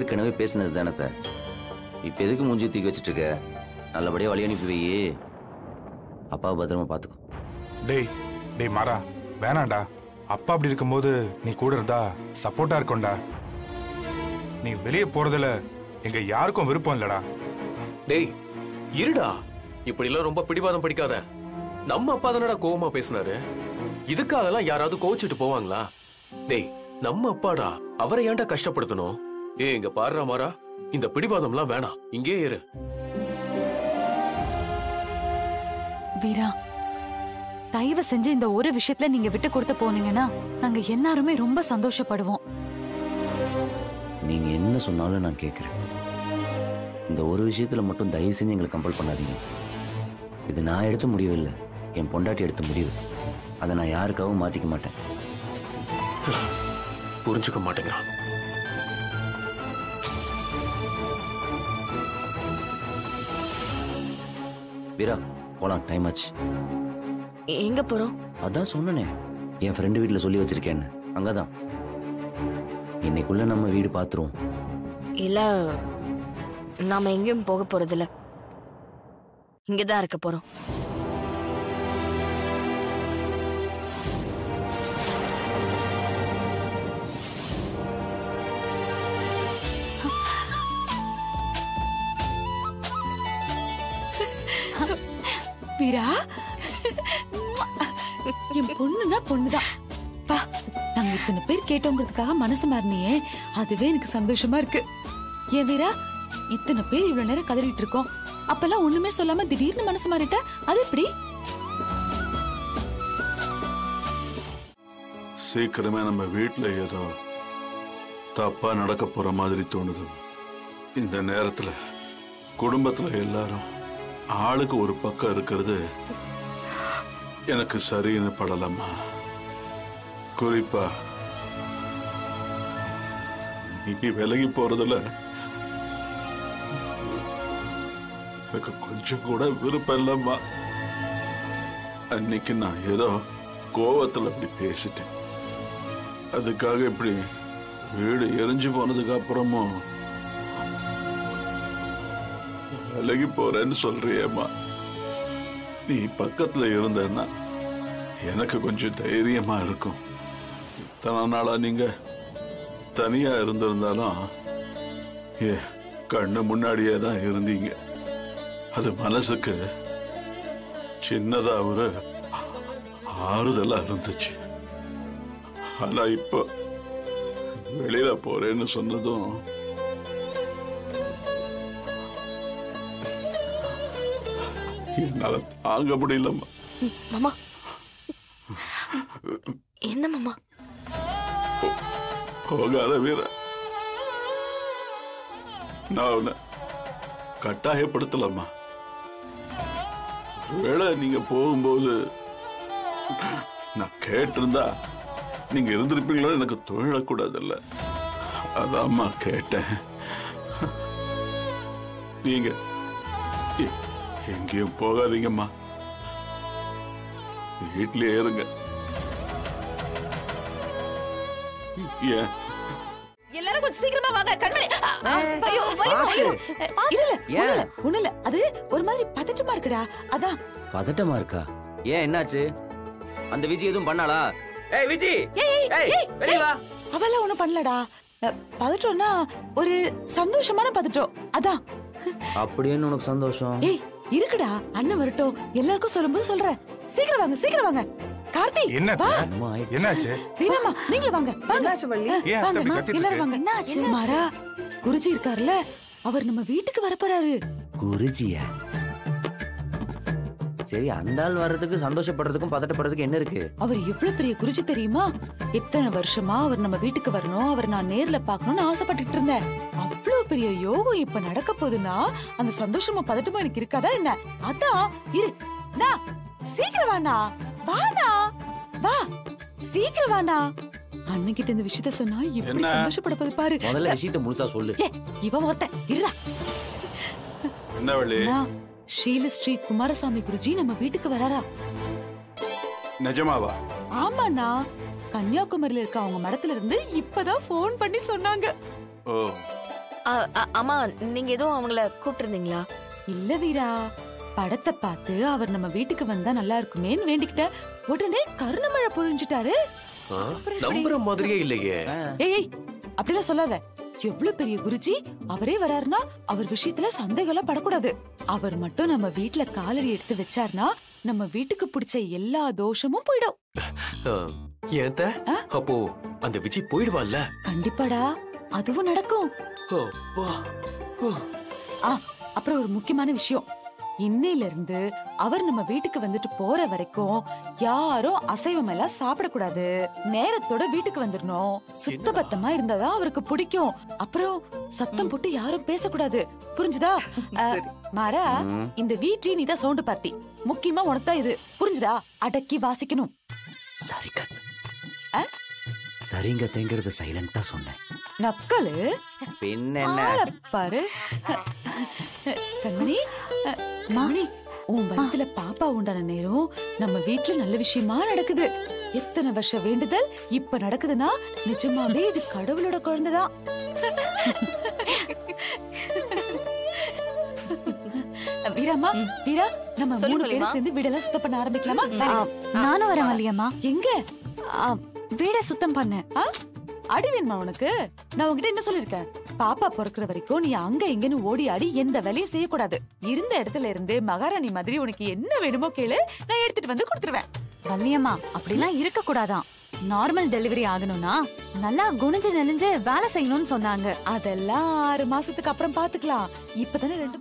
ஏற்கனவே பேசினது தானே. இப்ப எதுக்கு மூஞ்சி தூக்கி வச்சிட்டு இருக்க? நல்லபடியா வழி அனுப்பி வை. அப்பா பத்திரமா பாத்துக்கோ. டேய் டேய் மாறா, வேணாண்டா. அப்பா அப்படி இருக்கும்போது நீ கூட இருந்தா சப்போர்ட்டா இருக்கும்டா. நீ வெளியே போறதுல எங்க யாருக்கும் விருப்பம் இல்லடா. டேய் இருடா, இப்படி எல்லாம் ரொம்ப பிடிவாதம் பிடிக்காத. நம்ம அப்பா தானடா கோவமா பேசினாரு. இதுக்காகலாம் யாராவது கோவிச்சுட்டு போவாங்களா? டேய் நம்ம அப்பாடா, அவரை ஏன்டா கஷ்டப்படுத்தணும்? இங்க பாருடா மாறா, இந்த பிடிவாதம் எல்லாம் வேணாம், இங்கே இரு. வீரா, தயவு செஞ்சு இந்த ஒரு விஷயத்துல நீங்க விட்டு கொடுத்து போனீங்கன்னா நாங்க எல்லாருமே ரொம்ப சந்தோஷப்படுவோம். நீங்க என்ன சொன்னாலும் நான் கேட்கிறேன். இந்த ஒரு விஷயத்துல மட்டும் தயவு செஞ்சு எங்களை கம்பல் பண்ணாதீங்க. இது நான் எடுத்த முடிவு இல்லை, என் பொண்டாட்டி எடுத்த முடிவு. அதை நான் யாருக்காகவும் மாத்திக்க மாட்டேன். புரிஞ்சுக்க மாட்டேங்கிறான். வீரா போலாம், டைம் ஆச்சு. எங்க போறோம்? அதான் சொன்னனே, என் ஃப்ரெண்டு வீட்டுல சொல்லி வச்சிருக்கேன்னு. அங்கதான். இன்னைக்குள்ள நம்ம வீடு பாத்துருவோம். இல்ல, நாம எங்கேயும் போக போறதில்ல, இங்கதான் இருக்க போறோம். வீரா, என் பொண்ணுனா பொண்ணுதான். பா, நாங்க இத்தனை பேர் கேட்டோங்கிறதுக்காக மனசு மாறினியே, அதுவே எனக்கு சந்தோஷமா இருக்கு. ஏன் வீரா, இத்தனை பேர் இவ்வளவு நேரம் கதறிட்டு இருக்கோம், அப்பெல்லாம் ஒண்ணுமே சொல்லாம திடீர்னு மனசு மாறிட்ட, அது எப்படி? சீக்கிரமே நம்ம வீட்டுல ஏதோ தப்பா நடக்க போற மாதிரி தோணுது. இந்த நேரத்துல குடும்பத்துல எல்லாரும் ஆளுக்கு ஒரு பக்கம் இருக்கிறது எனக்கு சரின்னு படலம்மா. குறிப்பா நீ விலகி போறதுல எனக்கு கொஞ்சம் கூட விருப்பம் இல்லம்மா. அன்னைக்கு நான் ஏதோ கோவத்துல அப்படி பேசிட்டேன். அதுக்காக இப்படி வீடு எரிஞ்சு போனதுக்கு அப்புறமும் விலகி போறேன்னு சொல்றியேம்மா. நீ பக்கத்துல இருந்தன்னா எனக்கு கொஞ்சம் தைரியமா இருக்கும். இத்தனை நாளா நீங்க தனியா இருந்திருந்தாலும் கண்ணு முன்னாடியே தான் இருந்தீங்க. அது மனசுக்கு சின்னதா ஒரு ஆறுதலா இருந்துச்சு. ஆனா இப்ப வெளியில போறேன்னு சொன்னதும் என்னால தாங்க முடியலம்மா. மாமா, என்ன மாமா? போகாத வீர, நான் உன்னை கட்டாயப்படுத்தலம்மா. வேளை நீங்க போகும்போது நான் கேட்டிருந்தா நீங்க இருந்திருப்பீங்களோ எனக்கு தோழக்கூடாதுல்ல, அதாம்மா கேட்டேன். நீங்க எங்கேயும் போகாதீங்கம்மா, வீட்லயே இருங்க. ஏன் எல்லாரும் கொஞ்சம் சீக்கிரமா வாங்க. கண்மணி, ஐயோ, இல்ல ஒண்ணு இல்ல, அது ஒரு மாதிரி பதட்டமா இருக்குடா, அதான். பதட்டமா இருக்கா? ஏன், என்னாச்சு? அந்த விஜி எதுவும் பண்ணாளா? ஏய் விஜி, வெளிய வா. அவெல்லாம் ஒண்ணும் பண்ணலடா. பதட்டம்னா ஒரு சந்தோஷமான பதட்டம், அதான். அப்படின்னு உனக்கு சந்தோஷம்? ஏய் இருக்குடா, அண்ணன் வரட்டும், எல்லாருக்கும் சொல்லும்போது சொல்றேன். சீக்கிரம் வாங்க, சீக்கிரம் வாங்க. கார்த்தி, என்ன என்னாச்சு? வீரம்மா, நீங்க வாங்க. ஏன் வாங்க, அப்படி கத்திட்டு எல்லாரும் வாங்க. என்னாச்சு? மாறா, குருஜி இருக்காருல்ல, அவர் நம்ம வீட்டுக்கு வரப்போறாரு. குருஜியா? சரி, அந்த ஆள் வர்றதுக்கு சந்தோஷப்படுறதுக்கும் பதட்டப்படுறதுக்கு என்ன இருக்கு? அவர் எவ்வளவு பெரிய குருஜி தெரியுமா? எத்தனை வருஷமா அவர் நம்ம வீட்டுக்கு வரணும், அவர் நான் நேர்ல பாக்கணும்னு ஆசைப்பட்டுட்டு இருந்தேன். அவ்வளவு பெரிய யோகம் இப்ப நடக்க போகுதுன்னா அந்த சந்தோஷமா பதட்டமா எனக்கு இருக்காதா என்ன? அதான் இரு, சீக்கிரம் வாண்ணா, வாண்ணா, வா, சீக்கிரம் வாண்ணா. அண்ணன்கிட்ட இந்த விஷயத்த சொன்னா எப்படி சந்தோஷப்பட பாரு. முதல்ல விஷயத்தை முழுசா சொல்லு. இவன் ஒருத்தன் இருடா. என்ன வழி? ஷீலஸ்ரீ குமாரசாமி குருஜி நம்ம வீட்டுக்கு வராரா? நிஜமாவா? ஆமாண்ணா, கன்னியாகுமரியில இருக்க அவங்க மடத்துல இருந்து இப்பதான் போன் பண்ணி சொன்னாங்க. ஓ, அம்மா நீங்க ஏதோ அவங்கள கூப்பிட்டிருந்தீங்களா? இல்ல வீரா, படத்தை பார்த்து அவர் நம்ம வீட்டுக்கு வந்தா நல்லா இருக்குமேன்னு வேண்டிக்கிட்ட உடனே கருணமழை பொழிஞ்சிட்டாரு. நம்புற மாதிரியே இல்லையே. ஏய் அப்படிலாம் சொல்லாத. எவ்வளவு பெரிய குருஜி, அவரே வராருன்னா அவர் விஷயத்துல சந்தேகம் படக்கூடாது. அவர் மட்டும் நம்ம வீட்டுல காலடி எடுத்து வச்சாருன்னா நம்ம வீட்டுக்கு பிடிச்ச எல்லா தோஷமும் போயிடும். ஏன் அப்போ அந்த விஜய் போயிடுவான்ல? கண்டிப்பாடா, அதுவும் நடக்கும். அப்புறம் ஒரு முக்கியமான விஷயம், இன்னையில இருந்து அவர் நம்ம வீட்டுக்கு வந்துட்டு போற வரைக்கும் யாரும் அசைவம் எல்லாம் சாப்பிடக்கூடாது. நேரத்தோட வீட்டுக்கு வந்துடணும். சுத்தபத்தமா இருந்தாதான் அவருக்கு பிடிக்கும். அப்புறம் சத்தம் போட்டு யாரும் பேசக்கூடாது. புரிஞ்சுதா? மாறா, இந்த வீட்லயே நீதான் சவுண்ட் பார்ட்டி. முக்கியமா உனக்குதான் இது. புரிஞ்சுதா? அடக்கி வாசிக்கணும். சரிங்க. சரிங்க தேங்கிறது சைலண்டா சொன்னேன். நக்கலு பின்ன பாரு. கண்மணி, மாமணி, உன் வயித்துல பாப்பா உண்டான நேரம் நம்ம வீட்டுல நல்ல விஷயமா நடக்குது. எத்தனை வருஷம் வேண்டுதல் இப்ப நடக்குதுன்னா நிஜமாவே இது கடவுளோட குழந்தைதான். வீராமா, வீரா, நம்ம 3 பேரும் சேர்ந்து வீடெல்லாம் சுத்தம் பண்ண ஆரம்பிக்கலாமா? நானும் வரேன் வள்ளியம்மா. எங்க வீட சுத்தம் பண்ண? அடி வேணுமா உனக்கு? நான் உன்கிட்ட என்ன சொல்லிருக்கேன்? பாப்பா பிறக்கிற வரைக்கும் நீ அங்க இங்கன்னு ஓடி ஆடி எந்த வேலையும் செய்யக்கூடாது. இருந்த இடத்துல இருந்து மகாராணி மாதிரி உனக்கு என்ன வேணுமோ கேளு, நான் எடுத்துட்டு வந்து கொடுத்துருவேன். வள்ளியம்மா, அப்படிலாம் இருக்க கூடாதான். நார்மல் டெலிவரி ஆகணும்னா நல்லா குனிஞ்சு நெளிஞ்சு வேலை செய்யணும்னு சொன்னாங்க. அதெல்லாம் 6 மாசத்துக்கு அப்புறம் பாத்துக்கலாம். இப்பதானே 2